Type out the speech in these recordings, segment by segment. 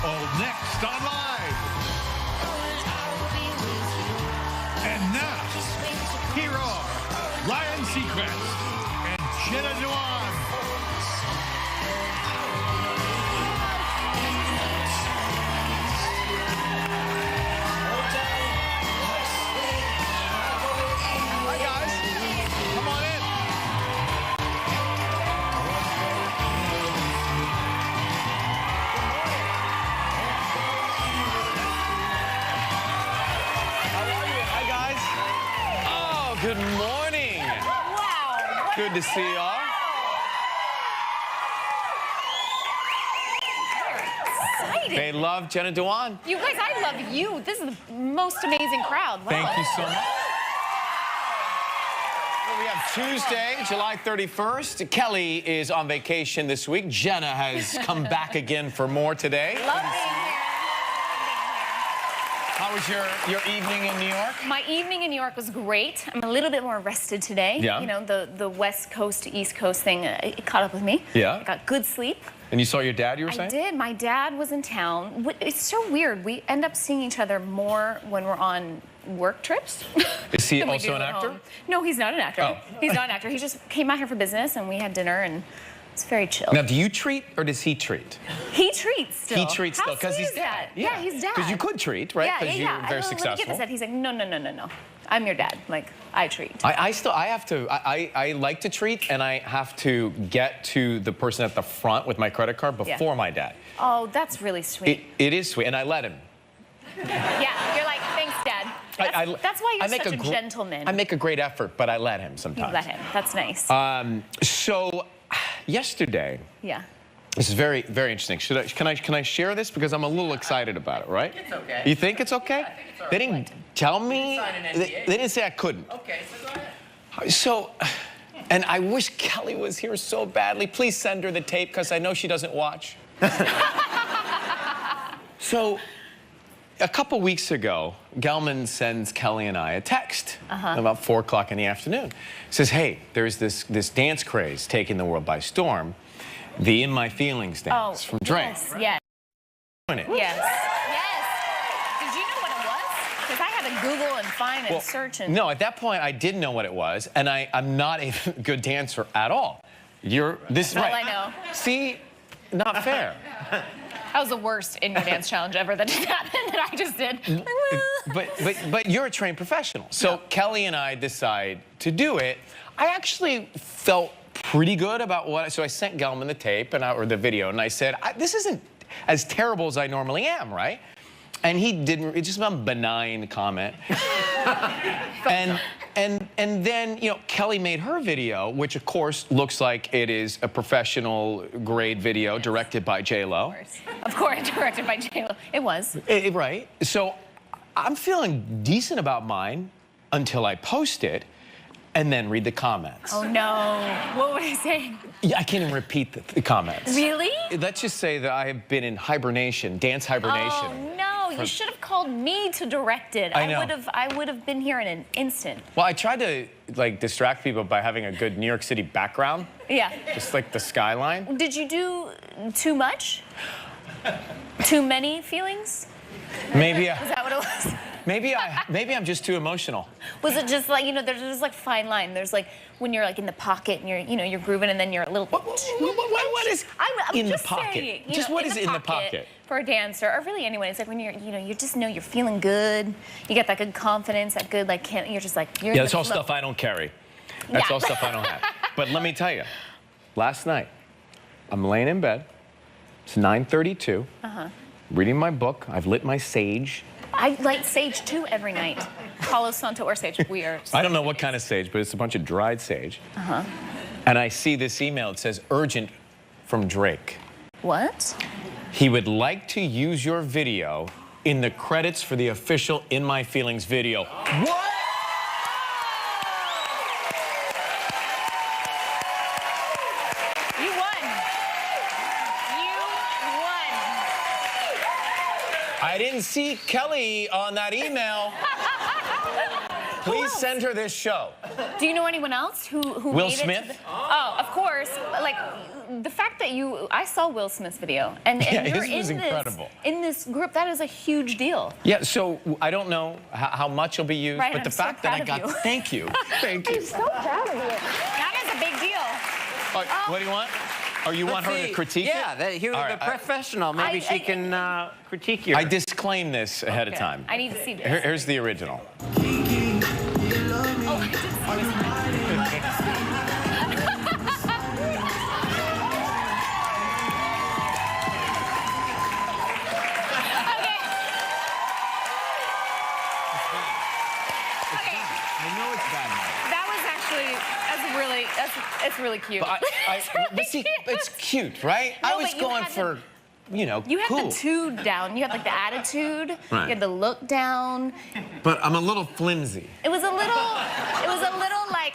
all next on Live. And now, here are Ryan Seacrest and Jenna Dewan. Hi, guys. Come on in. Good morning. Wow. Good to see y'all. Exciting. They love Jenna Dewan. You guys, I love you. This is the most amazing crowd. Wow. Thank you so much. Well, we have Tuesday, July 31st. Kelly is on vacation this week. Jenna has come back again for more today. Love being here. How was your evening in New York? My evening in New York was great. I'm a little bit more rested today. Yeah. You know, the West Coast to East Coast thing, it caught up with me. Yeah. I got good sleep. And you saw your dad, you were saying? I did. My dad was in town. It's so weird. We end up seeing each other more when we're on work trips. Is he than we also do an at actor? home. No, he's not an actor. Oh. He's not an actor. He just came out here for business, and we had dinner, and it's very chill. Now, do you treat or does he treat? He treats still. He treats still because he's sweet is dad. that? Yeah, he's dad. Because you could treat, right? Yeah, Because yeah, you're very Let me successful. get this out. He's like, no. I'm your dad. Like, I treat. I like to treat, and I have to get to the person at the front with my credit card before my dad. Oh, that's really sweet. It is sweet, and I let him. Yeah, you're like, thanks, Dad. That's why you're such a gentleman. I make a great effort, but I let him sometimes. You let him. That's nice. So, yesterday. Yeah. This is very, very interesting. Can I share this because I'm a little excited about it, right? It's okay. You think it's okay? Yeah, I think it's all right. They didn't tell me. Sign an They NDA. didn't say I couldn't. Okay, so go ahead. So, and I wish Kelly was here so badly. Please send her the tape because I know she doesn't watch. So, a couple weeks ago, Gelman sends Kelly and I a text about 4 o'clock in the afternoon. Says, hey, there's this dance craze taking the world by storm. The In My Feelings dance from Drake. Yes. Doing it. Yes. Yes. Did you know what it was? Because I had to Google and find and search and. No, at that point, I didn't know what it was, and I'm not a good dancer at all. This is All right. I know. See, not fair. That was the worst in your dance challenge ever that just happened that I just did. But you're a trained professional. So Kelly and I decide to do it. I actually felt pretty good about so I sent Gelman the tape or the video, and I said, this isn't as terrible as I normally am, right? And he didn't. It's just a benign comment. and then, you know, Kelly made her video, which of course looks like it is a professional grade video directed by J.Lo. Of course, directed by J.Lo. It was. Right. So I'm feeling decent about mine until I post it and then read the comments. Oh no. What would I say? Yeah, I can't even repeat the comments. Really? Let's just say that I have been in hibernation, dance hibernation. Oh no, you should have called me to direct it. I know. I would have been here in an instant. Well, I tried to like distract people by having a good New York City background. Yeah. Just like the skyline. Did you do too much? Too many feelings? Maybe Is that what it was? maybe I'm just too emotional. Was it just like, you know, there's just like fine line. There's like when you're like in the pocket and you're grooving and then you're a little. What is I'm in just the pocket? saying, Just what is in the pocket? For a dancer, or really anyone, it's like when you just know you're feeling good. You get that good confidence, that good like you're just like you're. Yeah, that's all stuff I don't carry. That's all stuff I don't have. But let me tell you, last night I'm laying in bed. It's 9:32. Reading my book. I've lit my sage. I light sage too every night. Palo Santo or sage. We are. I don't know what kind of sage, but it's a bunch of dried sage. And I see this email. It says urgent from Drake. What? He would like to use your video in the credits for the official In My Feelings video. What? You won. You won. I didn't see Kelly on that email. Please send her this show. Do you know anyone else who Will made Smith? it to the... Oh, of course. Like, the fact that I saw Will Smith's video, and you're his was incredible. In this group, that is a huge deal. Yeah, so I don't know how much will be used, Right, but the I'm so fact that I proud of got... you. Thank you. Thank you. I'm so proud of you. That is a big deal. What do you want? Or you want her to critique yeah, it? Yeah, here's the professional. Maybe she can critique you. I disclaim this ahead of time. I need to see this. Here's the original. Oh, I did see this. It's really cute. But see, it's cute, right? No, I was going for, you know, You had cool. the tude down. You had like the attitude. Right. You had the look down. But I'm a little flimsy. It was a little like.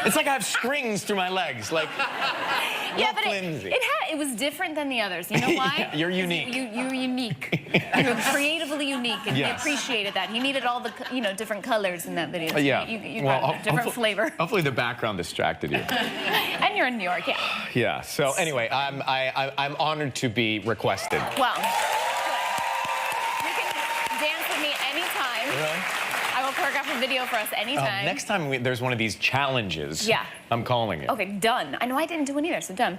It's like I have strings through my legs, like. Yeah, but flimsy. it was different than the others. You know why? Yeah, you're unique. You're unique. You're creatively unique, and I appreciated that. He needed all the different colors in that video. Yeah. You got a different flavor. Hopefully the background distracted you. And you're in New York, yeah. Yeah. So anyway, I'm honored to be requested. Well, good. You can dance with me anytime. Really? I will choreograph a video for us anytime. Next time there's one of these challenges, I'm calling it. Okay, done. I know I didn't do it either, so done.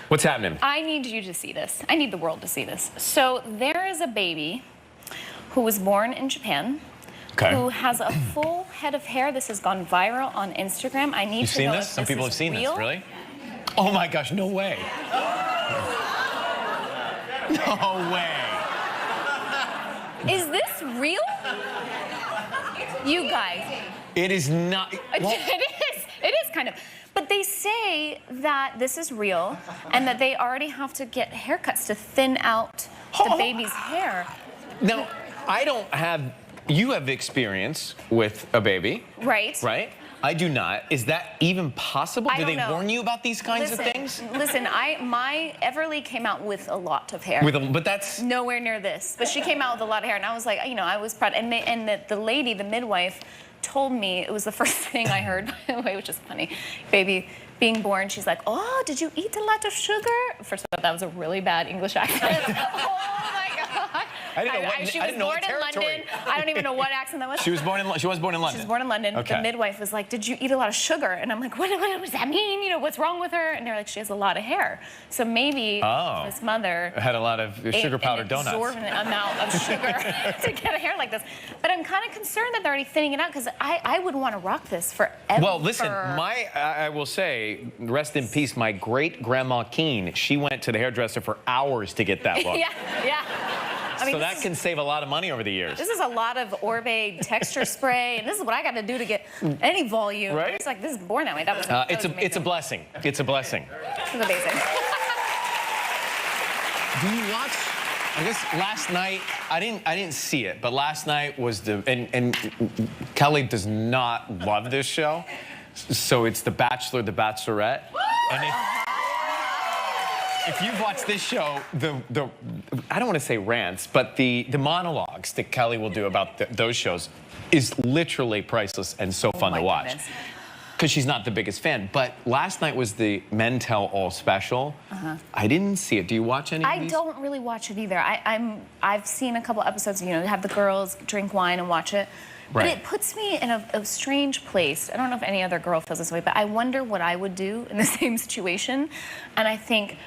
What's happening? I need you to see this. I need the world to see this. So there is a baby who was born in Japan, who has a full head of hair. This has gone viral on Instagram. I need to know if Some people have seen real. this, really? Oh my gosh, no way. No way. Is this real? You guys. It is not. Well, It is kind of. But they say that this is real and that they already have to get haircuts to thin out the baby's hair. now, I don't have. You have experience with a baby. Right. Right? I do not. Is that even possible? Do don't they know. warn you about these kinds of things? Listen, my Everly came out with a lot of hair. But that's Nowhere near this. But she came out with a lot of hair, and I was like, I was proud. And the lady, the midwife, told me, it was the first thing I heard, by the way, which is funny. Baby being born, she's like, oh, did you eat a lot of sugar? First of all, that was a really bad English accent. Oh my God. I didn't know what, She I was didn't know born what in territory. London. I don't even know what accent that was. She was born in London. She was born in London. Okay. The midwife was like, did you eat a lot of sugar? And I'm like, what does that mean? What's wrong with her? And they're like, she has a lot of hair. So maybe this mother had a lot of sugar powder donuts. An exorbitant amount of sugar to get a hair like this. But I'm kind of concerned that they're already thinning it out because I would want to rock this forever. Well, listen, I will say, rest in peace, my great-grandma Keen, she went to the hairdresser for hours to get that look. yeah. I mean, so that can save a lot of money over the years. This is a lot of Orbe texture spray, and this is what I got to do to get any volume. Right? It's like, this is born that way. That was it's a blessing. It's a blessing. This is amazing. Do you watch? I guess last night I didn't see it, but last night was and Kelly does not love this show, so it's The Bachelor, The Bachelorette, and if you've watched this show, I don't want to say rants, but the monologues that Kelly will do about those shows is literally priceless and so fun to watch. Because she's not the biggest fan. But last night was the Men Tell All special. I didn't see it. Do you watch any of these? I don't really watch it either. I've seen a couple episodes, have the girls drink wine and watch it. But it puts me in a strange place. I don't know if any other girl feels this way, but I wonder what I would do in the same situation. And I think,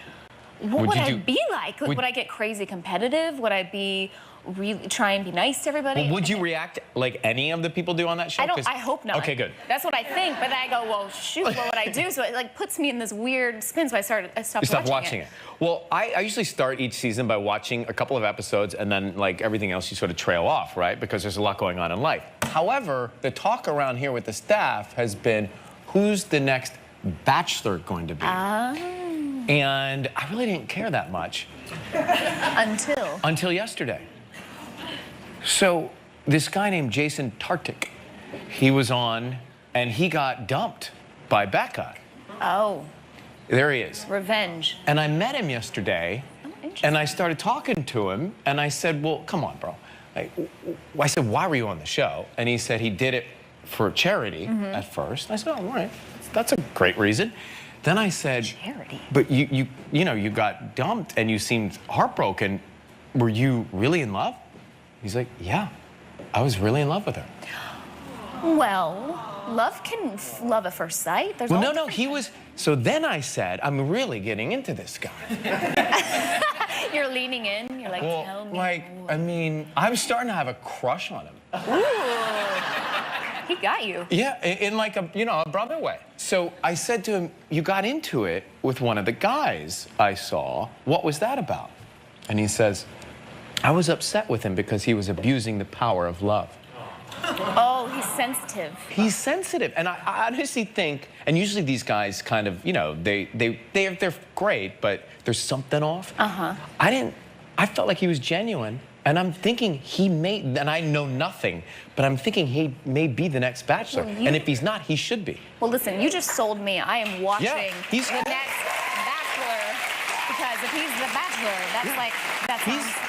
what would I be like? Would I get crazy competitive? Would I be really try and be nice to everybody? Well, would you react like any of the people do on that show? I hope not. Okay, good. That's what I think, but then I go, well, shoot, what would I do? So it like puts me in this weird spin, so I stopped watching it. Well, I usually start each season by watching a couple of episodes, and then like everything else you sort of trail off, right? Because there's a lot going on in life. However, the talk around here with the staff has been, who's the next Bachelor going to be? And I really didn't care that much. Until yesterday. So this guy named Jason Tartick, he was on, and he got dumped by Becca. Oh. There he is. Revenge. And I met him yesterday, and I started talking to him, and I said, well, come on, bro. I said, why were you on the show? And he said he did it for charity at first. I said, oh, all right, that's a great reason. Then I said, charity. But you know, you got dumped and you seemed heartbroken. Were you really in love? He's like, yeah, I was really in love with her. Well, love can love at first sight. There's Well, no, he was. So then I said, I'm really getting into this guy. You're leaning in. You're like, Well, tell me. like, I mean, I'm starting to have a crush on him. Ooh. He got you. Yeah, in like a, you know, a brother way. So I said to him, you got into it with one of the guys I saw. What was that about? And he says, I was upset with him because he was abusing the power of love. Oh, he's sensitive. He's sensitive, and I honestly think, and usually these guys kind of, you know, they're great, but there's something off. I felt like he was genuine, and I'm thinking he may, and I know nothing, but I'm thinking he may be the next Bachelor, Well, and if he's not, he should be. Well, listen, you just sold me. I am watching the he's- next Bachelor, because if he's the Bachelor, that's like, that's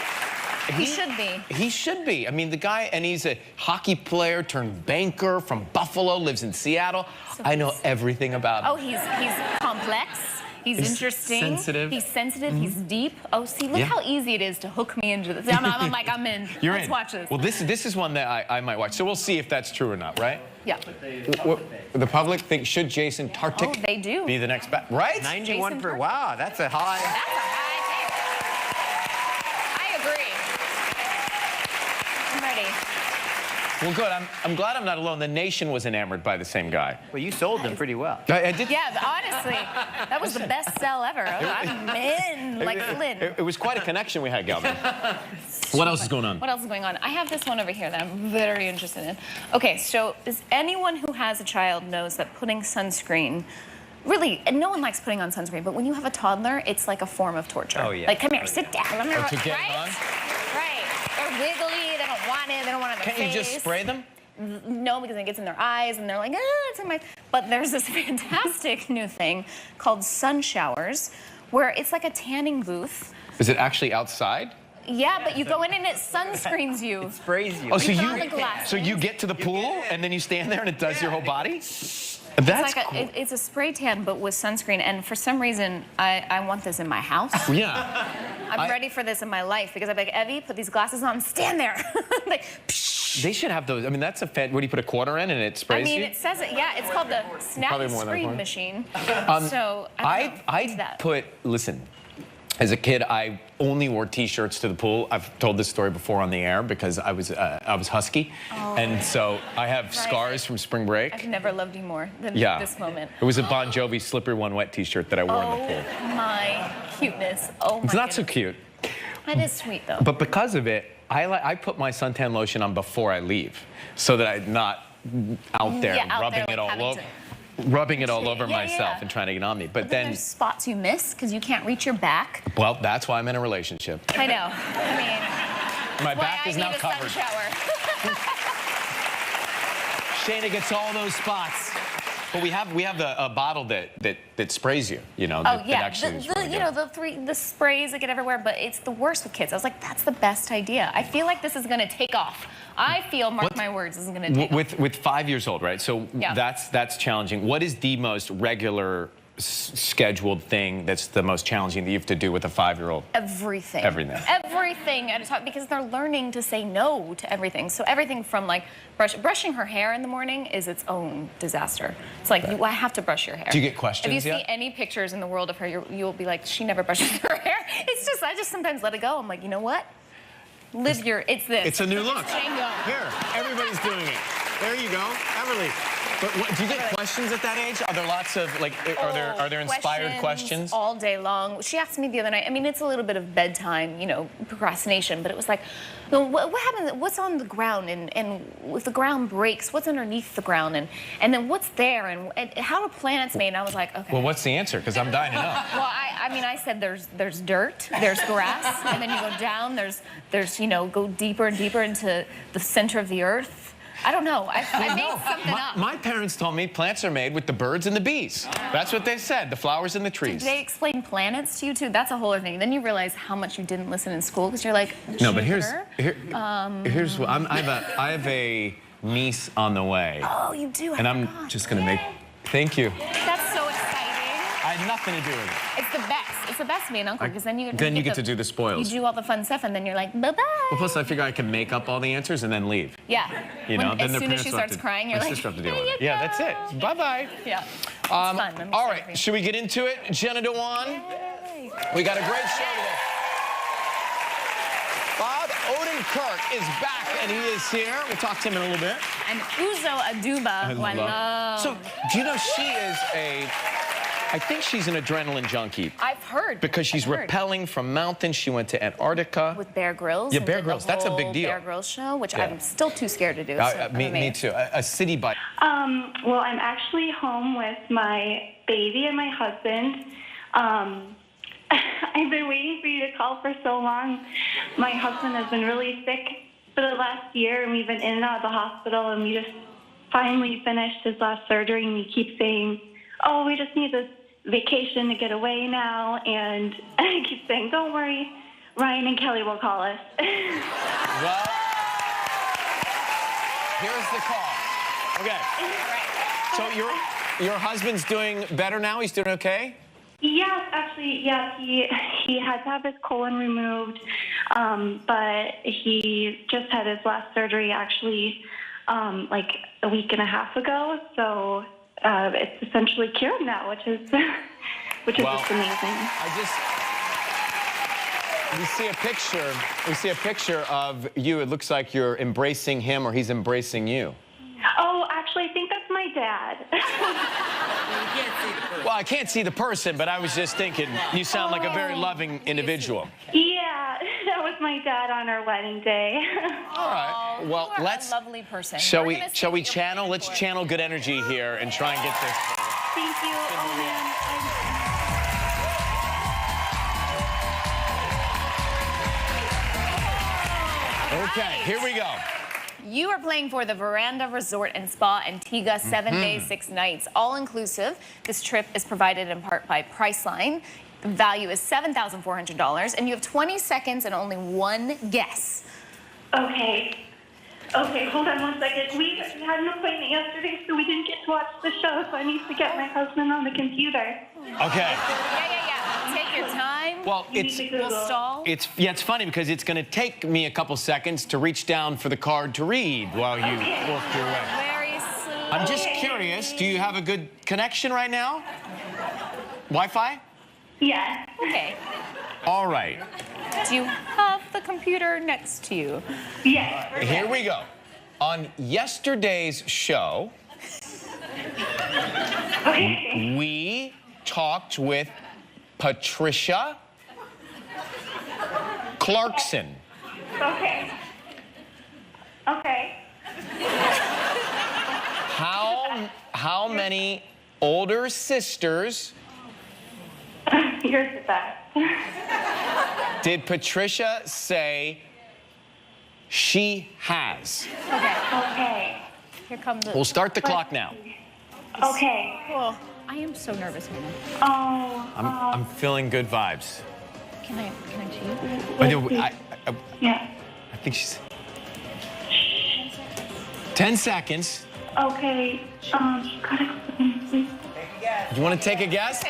he should be. He should be. I mean, the guy, and he's a hockey player turned banker from Buffalo, lives in Seattle. So I know everything about him. Oh, he's complex. He's interesting. Sensitive. He's sensitive. He's deep. Oh, see, look Yeah. how easy it is to hook me into this. I'm like, I'm in. You're Let's in. watch this. Well, this is one that I might watch. So we'll see if that's true or not, right? Yeah. The public thinks, should Jason Tartick Oh, they do. be the next right? 91 Jason for, Tartick. wow, that's a high. That's a high take. I agree. I'm ready. Well, good. I'm glad I'm not alone. The nation was enamored by the same guy. Well, you sold them pretty well. I did. Yeah, but honestly, that was the best sell ever. I'm in, like Flynn. It was quite a connection we had, Galvin. What else is going on? What else is going on? I have this one over here that I'm very interested in. Okay, so is anyone who has a child knows that putting sunscreen, really, and no one likes putting on sunscreen, but when you have a toddler, it's like a form of torture. Oh, yeah. Like, come here, sit down. Let me to get it right? on? Right. They're wiggly, they don't want it, they don't want it in their Can't you face. just spray them? No, because it gets in their eyes, and they're like, ah, it's in my... But there's this fantastic new thing called sun showers, where it's like a tanning booth. Is it actually outside? Yeah, but you go in and it sunscreens you. It sprays you. Oh, so We found the glasses. so you get to the pool and then you stand there and it does your whole body? That's It's like cool. it's a spray tan, but with sunscreen. And for some reason, I want this in my house. Yeah. I'm ready for this in my life because I'm like, Evie, put these glasses on, stand there. Like, psh. They should have those. I mean, that's a what do you put a quarter in and it sprays I mean, you? it says it. Yeah, it's called the Probably snappy more than screen one. machine. So I put, listen, as a kid, I only wore T-shirts to the pool. I've told this story before on the air because I was husky, and so I have scars from spring break. I've never loved you more than Yeah. this moment. It was a Bon Jovi Slippery One Wet T-shirt that I wore in the pool. Oh my cuteness. Oh my It's not so goodness. cute, That is sweet though. but because of it, I put my suntan lotion on before I leave, so that I'm not out there Yeah, out rubbing there, it all having over. to- Rubbing it all over Yeah, myself yeah. and trying to get on me. But Then then, there's spots you miss because you can't reach your back. well, that's why I'm in a relationship. I know. I mean, My why back I is need now a sun covered. shower. Shayna gets all those spots. But we have a bottle that sprays you, you know. Oh that yeah, actually is really you good. know the sprays that get everywhere, but it's the worst with kids. I was like, that's the best idea. I feel like this is gonna take off. I feel, mark my words, this is gonna take off. With 5 years old, right? So Yeah. that's challenging. What is the most regular scheduled thing that's the most challenging that you have to do with a 5-year-old? Everything. Everything. Everything at a time, because they're learning to say no to everything. So everything from like brushing her hair in the morning is its own disaster. It's like, I have to brush your hair. Do you get questions If you yet? see any pictures in the world of her, you'll be like, she never brushes her hair. I just sometimes let it go. I'm like, you know what? It's this. It's a new look. Django. Here, everybody's doing it. There you go, Emily. But do you get questions at that age? Are there lots of like? Are there inspired questions? All day long. She asked me the other night. I mean, it's a little bit of bedtime, you know, procrastination. But it was like, what happens? What's on the ground? And if the ground breaks, what's underneath the ground? And then what's there? And how are planets made? And I was like, okay. Well, what's the answer? Because I'm dying to know. Well, I mean, I said there's dirt, there's grass, and then you go down. There's you know, go deeper and deeper into the center of the earth. I don't know. I made something up. My parents told me plants are made with the birds and the bees. That's what they said, the flowers and the trees. Did they explain planets to you, too? That's a whole other thing. Then you realize how much you didn't listen in school because you're like, Jupiter? No, but here's what, I have a niece on the way. Oh, you do? And I'm just going to make, thank you. That's so exciting. I had nothing to do with it. It's the best. It's the best to be an uncle because then you get to do the spoils. You do all the fun stuff and then you're like, bye-bye. Well, plus I figure I can make up all the answers and then leave. Yeah. You know, then as soon as she starts crying, you're like, sister have to deal with it. Yeah, that's it. Bye-bye. Yeah. It's fun. I'm All excited. right, should we get into it? Jenna Dewan, Yay. we got a great show today. Bob Odenkirk is back, and he is here. We'll talk to him in a little bit. And UZO Aduba, who I love. So, do you know she is I think she's an adrenaline junkie. I've heard. Because she's rappelling from mountains. She went to Antarctica. With Bear Grylls. Yeah, and Bear did the Grylls. That's a big whole deal. Bear Grylls show, which Yeah. I'm still too scared to do. So Me too. A city bike. Well, I'm actually home with my baby and my husband. I've been waiting for you to call for so long. My husband has been really sick for the last year, and we've been in and out of the hospital, and we just finally finished his last surgery, and we keep saying, oh, we just need this vacation to get away now, and I keep saying, don't worry, Ryan and Kelly will call us. Well, here's the call. Okay. So your husband's doing better now? He's doing okay? Yes, actually, yes. He had to have his colon removed, but he just had his last surgery actually like a week and a half ago. So it's essentially cured now, which is just amazing. We see a picture of you. It looks like you're embracing him or he's embracing you. Oh, actually, I think that's my dad. Well, I can't see the person, but I was just thinking you sound like a very loving individual. Yeah, that was my dad on our wedding day. All right. Well, You are let's. a lovely person. Shall We're gonna see we what you're channel? planning Let's for. channel good energy here and try and get this. Thank you. Oh, man. Okay, here we go. You are playing for the Veranda Resort and Spa Antigua, 7 days, 6 nights, all inclusive. This trip is provided in part by Priceline. The value is $7,400, and you have 20 seconds and only one guess. Okay, hold on one second. We had an appointment yesterday, so we didn't get to watch the show, so I need to get my husband on the computer. Okay. Yeah. Take your time. Well, You need to We'll Google. stall. it's funny because it's going to take me a couple seconds to reach down for the card to read while you work your way. Very slow. I'm just curious, do you have a good connection right now? Wi-Fi? Yeah. Okay. All right. Do you have the computer next to you? Yes. Here we go. On yesterday's show, Okay. we talked with Patricia Clarkson. Okay. How many older sisters You're the best. did Patricia say she has? Okay. Here comes it. We'll start the clock now. Okay. Oh, I am so nervous right now. Oh. I'm feeling good vibes. Can I cheat? Yeah. I think she's 10 seconds. Okay. Gotta go, please. You want to take a guess?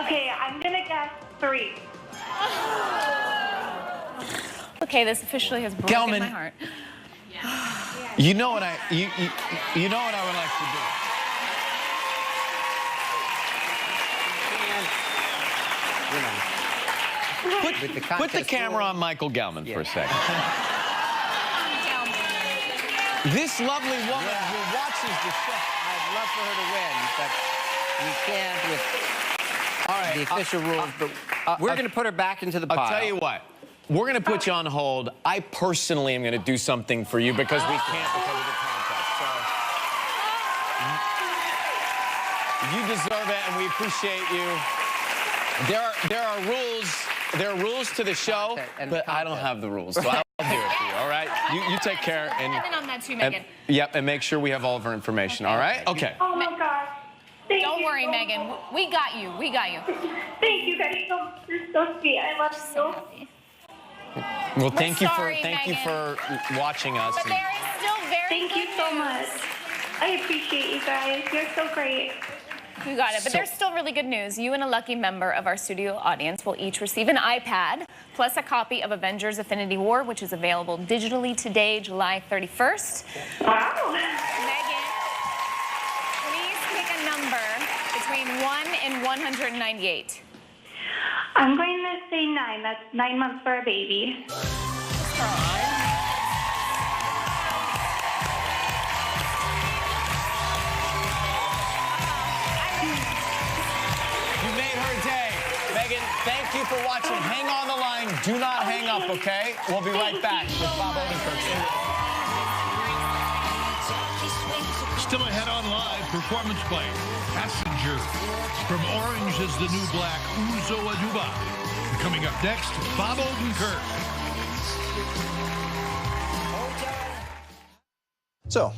Okay, I'm gonna guess 3. Okay, this officially has broken Gelman. my heart. You know what you know what I would like to do. Put the camera on Michael Gelman for a second. This lovely woman who watches the show. I'd love for her to win, but we can't with All right, the official rules. But we're going to put her back into the pile. I'll tell you what. We're going to put you on hold. I personally am going to do something for you because we can't because of the contract. So you deserve it, and we appreciate you. There are rules there are rules to the show, but I don't have the rules, so I'll do it for you, all right? You take care. I'm in on that too, Megan. Yep, and make sure we have all of our information, all right? Okay. Oh my God. Don't worry, Megan. We got you. We got you. Thank you guys so much. You're so sweet. I love you. Well, thank you Megan. for watching us. But there is still very Thank you so much. I appreciate you guys. You're so great. You got it. But there's still really good news. You and a lucky member of our studio audience will each receive an iPad plus a copy of Avengers: Infinity War, which is available digitally today, July 31st. Wow. Megan, please pick a number between 1 and 198. I'm going to say 9. That's 9 months for a baby. You made her day. Megan, thank you for watching. Hang on the line. Do not hang up, okay? We'll be right back with Bob Odenkirk. Still ahead on live performance by Passenger. From Orange is the New Black, UZO ADUBA. Coming up next, Bob Odenkirk. So,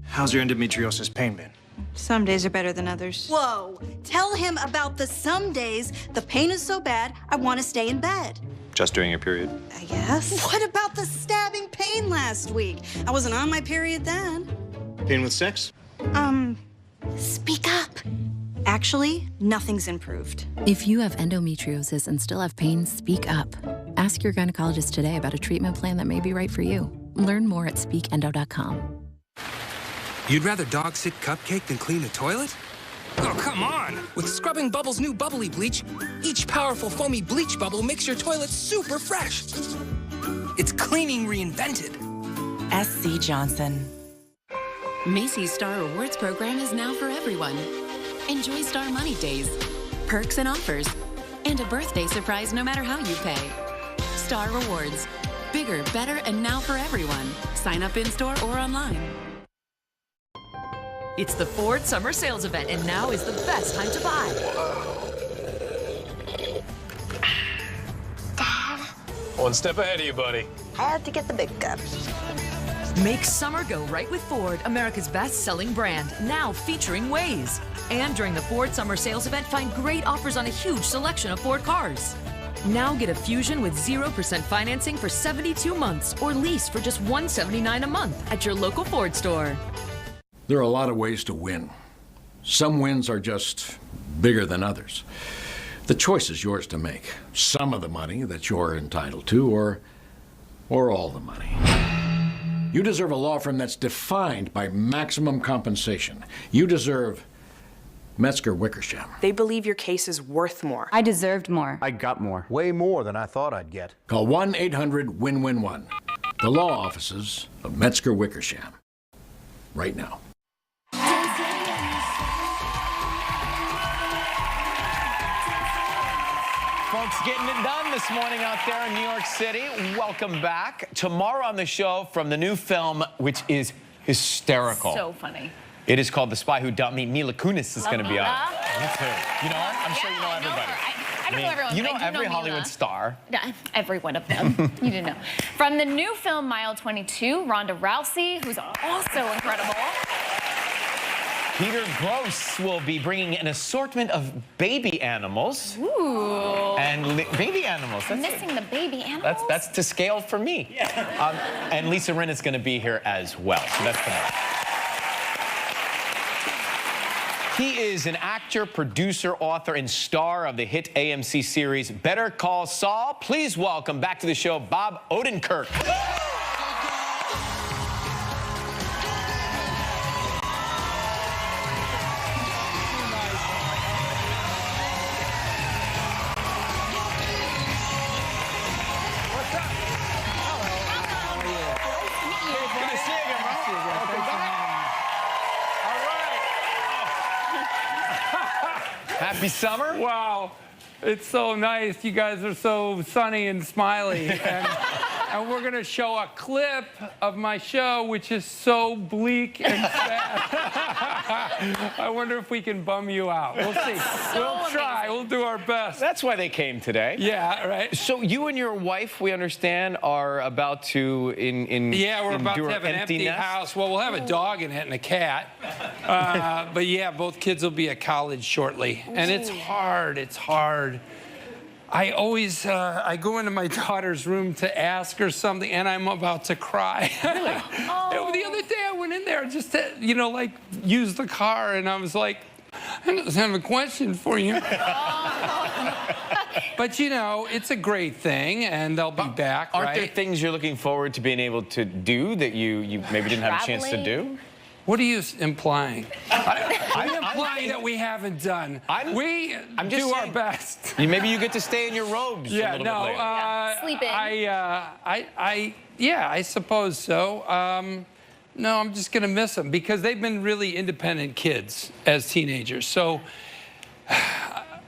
how's your endometriosis pain been? Some days are better than others. Whoa, tell him about the some days the pain is so bad I want to stay in bed. Just during your period? I guess. What about the stabbing pain last week? I wasn't on my period then. Pain with sex? Speak up. Actually, nothing's improved. If you have endometriosis and still have pain, speak up. Ask your gynecologist today about a treatment plan that may be right for you. Learn more at speakendo.com. You'd rather dog sit cupcake than clean the toilet? Oh, come on! With Scrubbing Bubbles' new Bubbly Bleach, each powerful foamy bleach bubble makes your toilet super fresh. It's cleaning reinvented. SC Johnson. Macy's Star Rewards program is now for everyone. Enjoy Star Money Days, perks and offers, and a birthday surprise no matter how you pay. Star Rewards. Bigger, better, and now for everyone. Sign up in-store or online. It's the Ford Summer Sales Event, and now is the best time to buy. Dad. One step ahead of you, buddy. I had to get the big guns. Make summer go right with Ford, America's best-selling brand, now featuring Waze. And during the Ford Summer Sales Event, find great offers on a huge selection of Ford cars. Now get a Fusion with 0% financing for 72 months or lease for just $179 a month at your local Ford store. There are a lot of ways to win. Some wins are just bigger than others. The choice is yours to make. Some of the money that you're entitled to, or all the money. You deserve a law firm that's defined by maximum compensation. You deserve Metzger Wickersham. They believe your case is worth more. I deserved more. I got more. Way more than I thought I'd get. Call 1-800-WIN-WIN-1. The law offices of Metzger Wickersham. Right now. Folks, getting it done this morning out there in New York City. Welcome back. Tomorrow on the show from the new film, which is hysterical. So funny. It is called The Spy Who Dumped Me. Mila Kunis is going to be on it. Me too. You know her? I'm sure you know everybody. I don't know everyone. You know but I do every know Hollywood Mila. star. Yeah, every one of them. You didn't know. From the new film Mile 22, Ronda Rousey, who's also incredible. Peter Gross will be bringing an assortment of baby animals. Ooh. And baby animals. I'm missing the baby animals. That's to scale for me. Yeah. And Lisa Rinna is going to be here as well. So that's tomorrow. He is an actor, producer, author, and star of the hit AMC series Better Call Saul. Please welcome back to the show, Bob Odenkirk. Happy summer. Wow. It's so nice. You guys are so sunny and smiley. And and we're going to show a clip of my show, which is so bleak and sad. I wonder if we can bum you out. We'll see. We'll try. We'll do our best. That's why they came today. Yeah, right. So you and your wife, we understand, are about to yeah, we're about to have an empty nest? house. Well, we'll have a dog in it and a cat. But yeah, both kids will be at college shortly. And it's hard. It's hard. I always, I go into my daughter's room to ask her something, and I'm about to cry. Really? Oh. The other day, I went in there just to, you know, like, use the car, and I was like, I just have a question for you. But, you know, it's a great thing, and they'll be back, Aren't there things you're looking forward to being able to do that you maybe didn't have a chance to do? What are you implying? I'm implying that we haven't done. We do our best. Maybe you get to stay in your robes a little bit later. Sleep in. Yeah, I suppose so. No, I'm just going to miss them because they've been really independent kids as teenagers. So I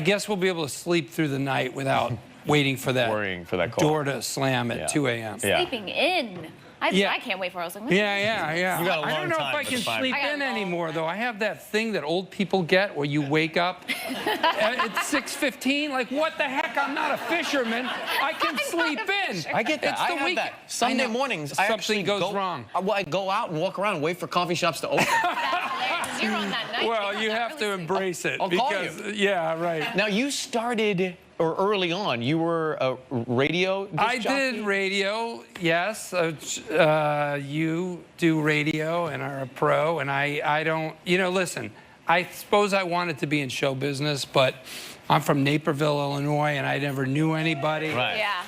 guess we'll be able to sleep through the night without waiting for that, worrying for that call. door to slam at 2 a.m. Sleeping in. I can't wait for it. I was like, yeah. You got a long I don't know time, if I can that's fine. sleep in anymore, though. I have that thing that old people get where you wake up at 6:15. Like, what the heck? I'm not a fisherman. I can sleep in. I get that. It's I the have week. that. Sunday mornings, Something goes wrong. I go out and walk around and wait for coffee shops to open. You're on that night. Well, you have to embrace it. I'll call you. Yeah, right. Now, you started, or early on, you were a radio disc I jockey? did radio, yes. You do radio and are a pro, and I don't, you know, listen, I suppose I wanted to be in show business, but I'm from Naperville, Illinois, and I never knew anybody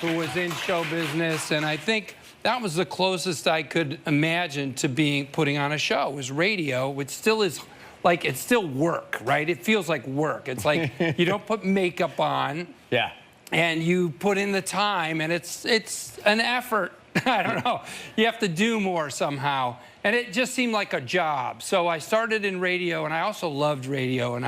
who was in show business, and I think that was the closest I could imagine to putting on a show, was radio, which still is, like, it's still work, right? It feels like work. It's like you don't put makeup on. Yeah. And you put in the time, and it's an effort. I don't know. You have to do more somehow. And it just seemed like a job. So I started in radio, and I also loved radio, and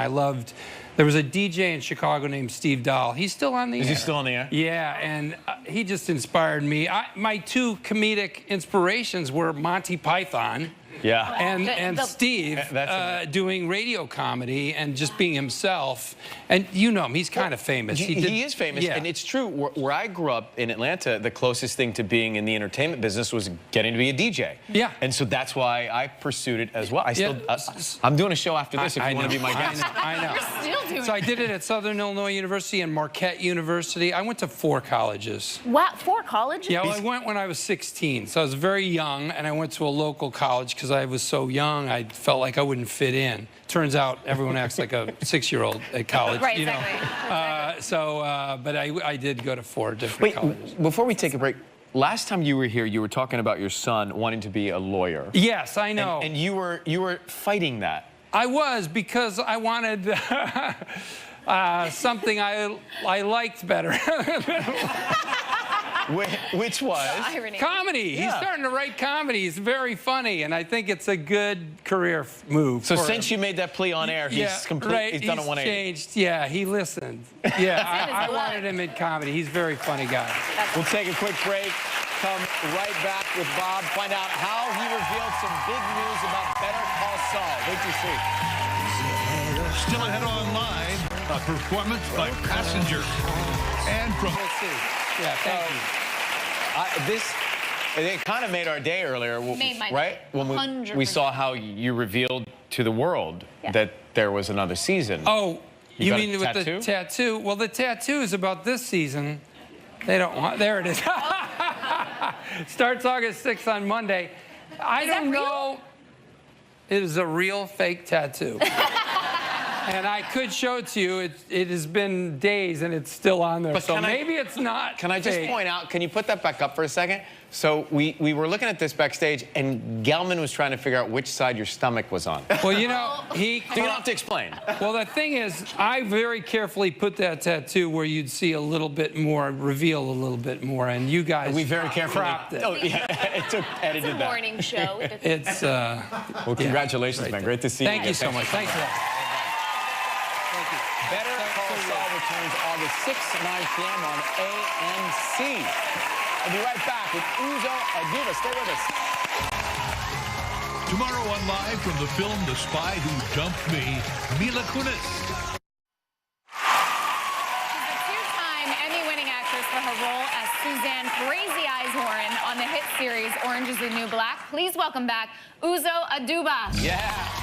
there was a DJ in Chicago named Steve Dahl. He's still on the air. Is he still on the air? Yeah, and he just inspired me. My two comedic inspirations were Monty Python. Yeah. And Steve doing radio comedy and just being himself. And you know him, he's kind of famous. He is famous, and it's true. Where I grew up in Atlanta, the closest thing to being in the entertainment business was getting to be a DJ. Yeah. And so that's why I pursued it as well. I'm doing a show after this if you want to be my guest. I know. You're still doing So I did it at Southern Illinois University and Marquette University. I went to 4 colleges. Wow, 4 colleges? Yeah, well, I went when I was 16, so I was very young, and I went to a local college because I was so young, I felt like I wouldn't fit in. Turns out everyone acts like a 6-year-old at college. Right, you know? exactly. But I did go to 4 different colleges. Before we take a break, last time you were here, you were talking about your son wanting to be a lawyer. Yes, I know. And you were fighting that. I was, because I wanted something I liked better. Which was? Comedy. Yeah. He's starting to write comedy. He's very funny, and I think it's a good career move. So since you made that plea on air, he's done a 180. Changed. Yeah, he listened. Yeah, I wanted him in comedy. He's a very funny guy. We'll take a quick break. Come right back with Bob. Find out how he revealed some big news about Better Call Saul. Wait to see. Still ahead on live, a performance by Passenger. And from... Let's see. Yeah, thank you. It kind of made our day earlier, Made my right? day. When we saw how you revealed to the world that there was another season. Oh, you got mean a with tattoo? the tattoo? Well, the tattoo is about this season. They don't want... There it is. Starts August 6th on Monday. I don't know. It is a real fake tattoo. And I could show it to you. It has been days, and it's still on there. So maybe it's not. Can I just point out, can you put that back up for a second? So we were looking at this backstage, and Gelman was trying to figure out which side your stomach was on. Well, you know, You don't have to explain. Well, the thing is, I very carefully put that tattoo where you'd see a little bit more, reveal a little bit more, and you guys We very carefully cropped it. Oh, yeah, edited It's a that. morning show. It's, Well, congratulations, man. Great to see you. Thank you so much. Thanks for that. Better Call Saul returns August 6th, 9 p.m. on AMC. We'll be right back with UZO ADUBA. Stay with us. Tomorrow on Live from the film The Spy Who Dumped Me, Mila Kunis. She's a two-time Emmy-winning actress for her role as Suzanne Crazy Eyes Warren on the hit series Orange is the New Black. Please welcome back UZO ADUBA. Yeah.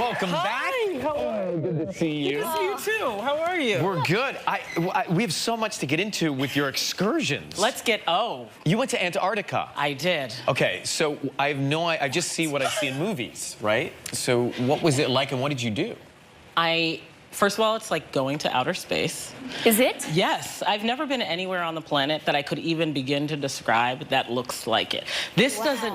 Welcome back. Oh, good to see you. Good to see you too. How are you? We're good. We have so much to get into with your excursions. Let's get, You went to Antarctica. I did. Okay, so I just see what I see in movies, right? So what was it like and what did you do? First of all, it's like going to outer space. Is it? Yes. I've never been anywhere on the planet that I could even begin to describe that looks like it. This doesn't,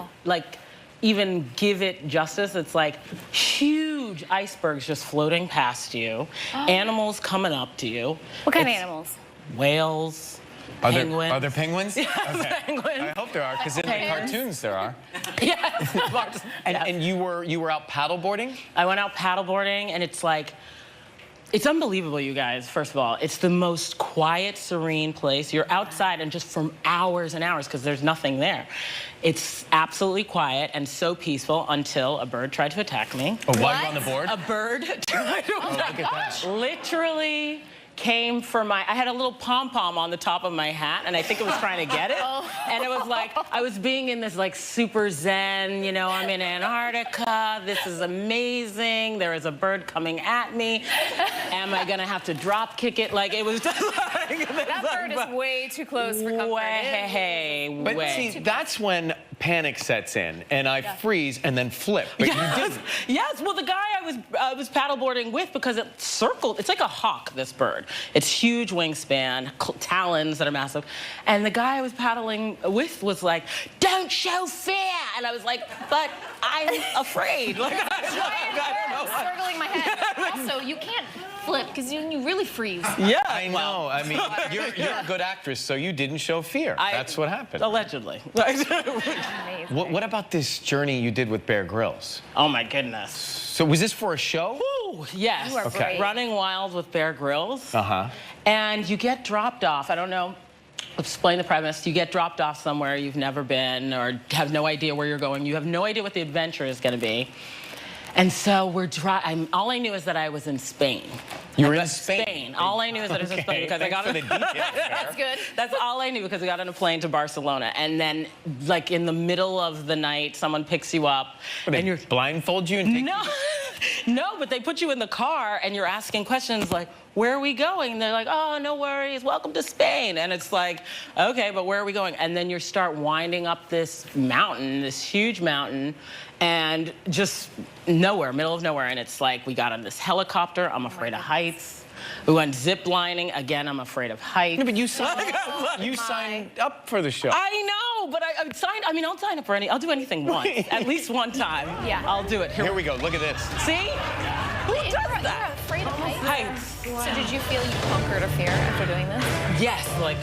even give it justice. It's like huge icebergs just floating past you, animals coming up to you. What kind of animals? Whales, penguins. Are there penguins? Yes, okay. penguins. I hope there are, because in the cartoons there are. Yes. And you were out paddleboarding? I went out paddleboarding, and it's like, it's unbelievable, you guys, first of all. It's the most quiet, serene place. You're outside and just for hours and hours because there's nothing there. It's absolutely quiet and so peaceful until a bird tried to attack me. Oh, while you're on the board? A bird tried to attack me. Literally came for I had a little pom-pom on the top of my hat, and I think it was trying to get it. And it was like, I was being in this like super zen, I'm in Antarctica, this is amazing, there is a bird coming at me, am I gonna have to drop kick it? Like, it was just like... That bird is way too close for comfort. But see, that's when panic sets in, and I freeze and then flip, but you didn't. Yes, well, the guy I was paddleboarding with, because it circled, it's like a hawk, this bird. It's huge wingspan, talons that are massive. And the guy I was paddling with was like, "Don't show fear." And I was like, "But I'm afraid." Like, I'm circling my head. Also, you can't flip because you really freeze. Yeah, I know. I mean, you're a good actress, so you didn't show fear. That's what happened. Allegedly. What about this journey you did with Bear Grylls? Oh my goodness. So was this for a show? Ooh, yes. You are great. Running Wild with Bear Grylls. Uh-huh. And you get dropped off. I don't know. Explain the premise. You get dropped off somewhere you've never been or have no idea where you're going. You have no idea what the adventure is going to be. And so all I knew is that I was in Spain. You were in Spain? All I knew is that I was in Spain because I got on That's good. That's all I knew because I got on a plane to Barcelona. And then, like, in the middle of the night, someone picks you up. And you're blindfold you and take you? No, but they put you in the car and you're asking questions like, "Where are we going?" And they're like, "Oh, no worries, welcome to Spain." And it's like, okay, but where are we going? And then you start winding up this mountain, this huge mountain, and just nowhere, middle of nowhere. And it's like, we got on this helicopter. I'm afraid of heights. We went zip lining. Again, I'm afraid of heights. No, but you signed up for the show. I know, but I'll sign up for I'll do anything once, at least one time. Yeah. I'll do it. Here we go, look at this. See? Who does that? You're afraid of heights? Wow. So did you feel you conquered a fear after doing this? Yes, like.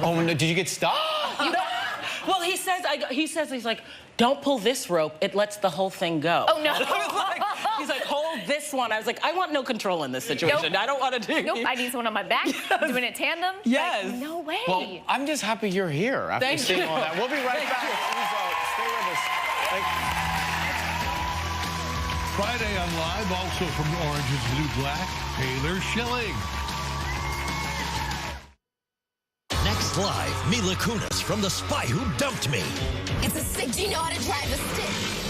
Oh no! Did you get stuck? Well, he says, he's like, "Don't pull this rope. It lets the whole thing go." Oh no! He's like, "Hold this one." I was like, "I want no control in this situation. Nope. I don't want to do." Nope. I need someone on my back. Doing it tandem. Yes. Like, no way. Well, I'm just happy you're here after seeing all that. We'll be right back. Stay with us. Friday on Live, also from Orange is the New Black, Taylor Schilling. Next live, Mila Kunis from The Spy Who Dumped Me. It's a sick. Do you know how to drive a stick?